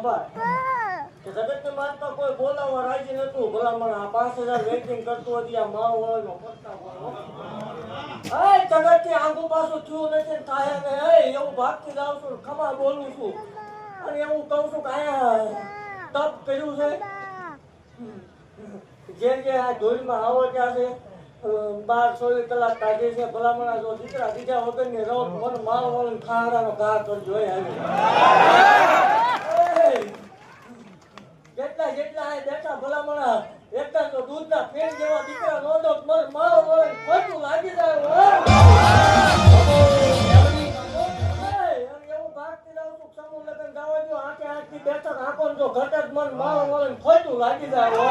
જગતની માતા કોઈ બોલાવવા રાજી નતું. ભલામણ આ 5000 વેઇટિંગ કરતું હતી. આ માવ હોય પડતા હોય. જગતથી આંગુ પાછું થયું નથી ને થાય ને એવું ભાગતી જાઉં છું, ખમા બોલું છું અને એવું કહું છું કે અહીંયા તપ કર્યું છે. જે આ ધોળીમાં આવો ત્યાં છે 12-16 કલાક કાઢી છે. ભલામણા જો દીકરા બીજા વગરની રહો મને માલ વાળો ખારાનો ઘા કરજો. જેટલા જેટલા આ બેઠા ભલામણા એકદમ તો દૂધના ફેન જેવા દીકરા નો દો મને માલ વાળો ખોટું લાગી જાય. એવું ભાગતી રહું છું સમૂહ લગ્ન જવા દો. આંખે આંખથી બેઠક આંખો જો ઘટક મન માલ વાળો ખોટું લાગી જાય.